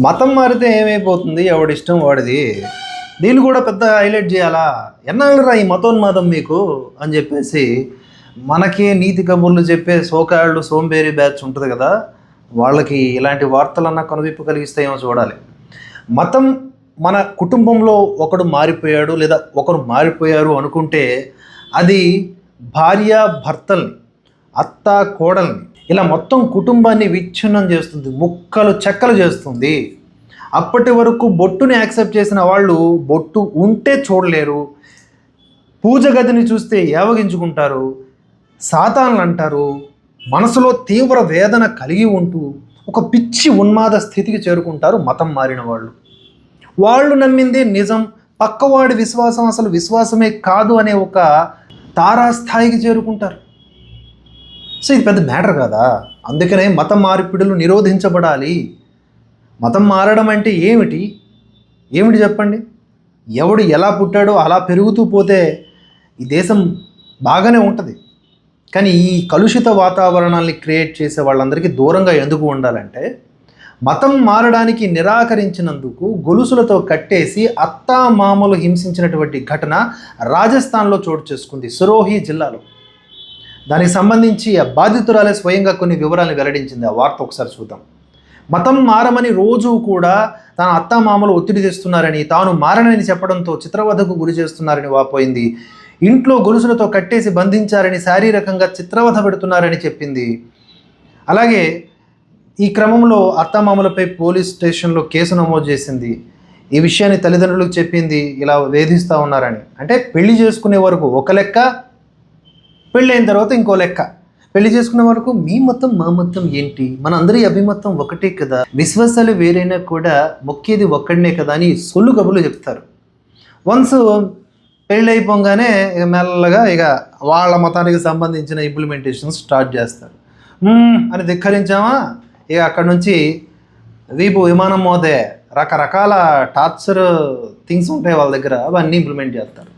మతం మారితే ఏమైపోతుంది? ఎవడిష్టం వాడిది. దీన్ని కూడా పెద్ద హైలైట్ చేయాలా? ఎన్నాళ్ళురా ఈ మతోన్మాదం మీకు అని చెప్పేసి మనకే నీతి కబుర్లు చెప్పే సోకాళ్ళు సోంబేరి బ్యాచ్ ఉంటుంది కదా, వాళ్ళకి ఇలాంటి వార్తలన్నా కనువిప్పు కలిగిస్తాయేమో చూడాలి. మతం మన కుటుంబంలో ఒకడు మారిపోయాడు లేదా ఒకరు మారిపోయారు అనుకుంటే అది భార్య భర్తల్ని, అత్త కోడల్ని, ఇలా మొత్తం కుటుంబాన్ని విచ్ఛిన్నం చేస్తుంది, ముక్కలు చెక్కలు చేస్తుంది. అప్పటి వరకు బొట్టుని యాక్సెప్ట్ చేసిన వాళ్ళు బొట్టు ఉంటే చూడలేరు, పూజ గదిని చూస్తే ఏవగించుకుంటారు, సాతాన్లు అంటారు, మనసులో తీవ్ర వేదన కలిగి ఉంటూ ఒక పిచ్చి ఉన్మాద స్థితికి చేరుకుంటారు మతం మారిన వాళ్ళు. వాళ్ళు నమ్మిందే నిజం, పక్కవాడి విశ్వాసం అసలు విశ్వాసమే కాదు అనే ఒక తారాస్థాయికి చేరుకుంటారు. సో ఇది పెద్ద మ్యాటర్ కదా. అందుకనే మత మార్పిడులు నిరోధించబడాలి. మతం మారడం అంటే ఏమిటి చెప్పండి? ఎవడు ఎలా పుట్టాడో అలా పెరుగుతూ పోతే ఈ దేశం బాగానే ఉంటుంది. కానీ ఈ కలుషిత వాతావరణాన్ని క్రియేట్ చేసే వాళ్ళందరికీ దూరంగా ఎందుకు ఉండాలంటే, మతం మారడానికి నిరాకరించినందుకు గొలుసులతో కట్టేసి అత్తామామలు హింసించినటువంటి ఘటన రాజస్థాన్లో చోటు చేసుకుంది, సిరోహి జిల్లాలో. దానికి సంబంధించి ఆ బాధితురాలే స్వయంగా కొన్ని వివరాలను వెల్లడించింది. ఆ వార్త ఒకసారి చూద్దాం. మతం మారమని రోజు కూడా తన అత్తామామలు ఒత్తిడి తెస్తున్నారని, తాను మారనని చెప్పడంతో చిత్రవధకు గురి చేస్తున్నారని వాపోయింది. ఇంట్లో గొలుసులతో కట్టేసి బంధించారని, శారీరకంగా చిత్రవధ పెడుతున్నారని చెప్పింది. అలాగే ఈ క్రమంలో అత్తామామలపై పోలీస్ స్టేషన్లో కేసు నమోదు చేసింది. ఈ విషయాన్ని తల్లిదండ్రులకు చెప్పింది, ఇలా వేధిస్తూ ఉన్నారని. అంటే పెళ్లి చేసుకునే వరకు ఒక లెక్క, పెళ్ళైన తర్వాత ఇంకో లెక్క. పెళ్లి చేసుకునే వరకు మీ మతం మా మతం ఏంటి, మన అందరి అభిమతం ఒకటే కదా, విశ్వాసాలు వేరైనా కూడా మొక్కేది ఒక్కడనే కదా అని సొల్లు కబుర్లు చెప్తారు. వన్స్ పెళ్ళి అయిపోగానే మెల్లగా వాళ్ళ మతానికి సంబంధించిన ఇంప్లిమెంటేషన్స్ స్టార్ట్ చేస్తారు. అని ధిక్కరించామా, అక్కడి నుంచి వీపు విమానం మోతే రకరకాల టార్చర్ థింగ్స్ ఉంటాయి వాళ్ళ దగ్గర, అవన్నీ ఇంప్లిమెంట్ చేస్తారు.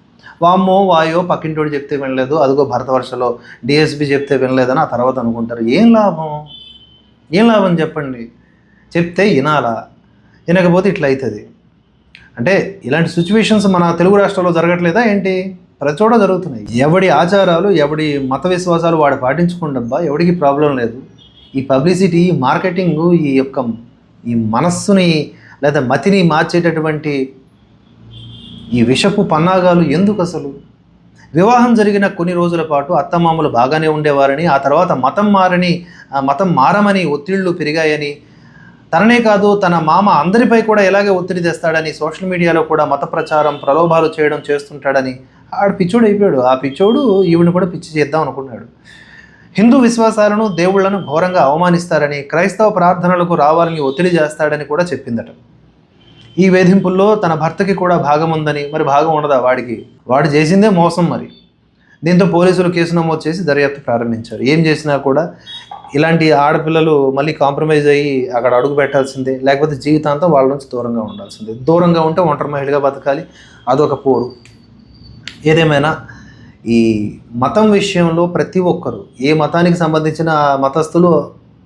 వామ్మో వాయో పక్కింటోడు చెప్తే వినలేదు, అదిగో భరతవర్షలో డిఎస్పి చెప్తే వినలేదని ఆ తర్వాత అనుకుంటారు. ఏం లాభం చెప్పండి? చెప్తే వినాలా, వినకపోతే ఇట్లా అవుతుంది. అంటే ఇలాంటి సిచ్యువేషన్స్ మన తెలుగు రాష్ట్రాల్లో జరగట్లేదా ఏంటి? ప్రతి చోట జరుగుతున్నాయి. ఎవడి ఆచారాలు ఎవడి మత విశ్వాసాలు వాడు పాటించుకుండబ్బా, ఎవడికి ప్రాబ్లం లేదు. ఈ పబ్లిసిటీ, మార్కెటింగ్, ఈ మనస్సుని లేదా మతిని మార్చేటటువంటి ఈ విషపు పన్నాగాలు ఎందుకు అసలు? వివాహం జరిగిన కొన్ని రోజుల పాటు అత్తమామలు బాగానే ఉండేవారని, ఆ తర్వాత మతం మారమని ఒత్తిళ్లు పెరిగాయని, తననే కాదు తన మామ అందరిపై కూడా ఇలాగే ఒత్తిడి తెస్తాడని, సోషల్ మీడియాలో కూడా మత ప్రచారం ప్రలోభాలు చేయడం చేస్తుంటాడని ఆడు పిచ్చోడు అయిపోయాడు. ఆ పిచ్చోడు ఈవిని కూడా పిచ్చి చేద్దాం అనుకున్నాడు. హిందూ విశ్వాసాలను, దేవుళ్లను ఘోరంగా అవమానిస్తారని, క్రైస్తవ ప్రార్థనలకు రావాలని ఒత్తిడి చేస్తాడని కూడా చెప్పిందట. ఈ వేధింపుల్లో తన భర్తకి కూడా భాగం ఉందని, మరి భాగం ఉండదా వాడికి? వాడు చేసిందే మోసం మరి. దీంతో పోలీసులు కేసు నమోదు చేసి దర్యాప్తు ప్రారంభించారు. ఏం చేసినా కూడా ఇలాంటి ఆడపిల్లలు మళ్ళీ కాంప్రమైజ్ అయ్యి అక్కడ అడుగు పెట్టాల్సిందే, లేకపోతే జీవితాంతం వాళ్ళ నుంచి దూరంగా ఉండాల్సిందే. దూరంగా ఉంటే ఒంటరి మహిళగా బతకాలి, అదొక పోరు. ఏదేమైనా ఈ మతం విషయంలో ప్రతి ఒక్కరు, ఏ మతానికి సంబంధించిన మతస్థులు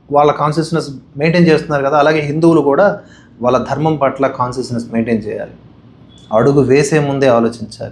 వాళ్ళ కాన్షియస్నెస్ మెయింటైన్ చేస్తున్నారు కదా, అలాగే హిందువులు కూడా వాళ్ళ ధర్మం పట్ల కాన్షియస్నెస్ మెయింటైన్ చేయాలి. అడుగు వేసే ముందే ఆలోచించాలి.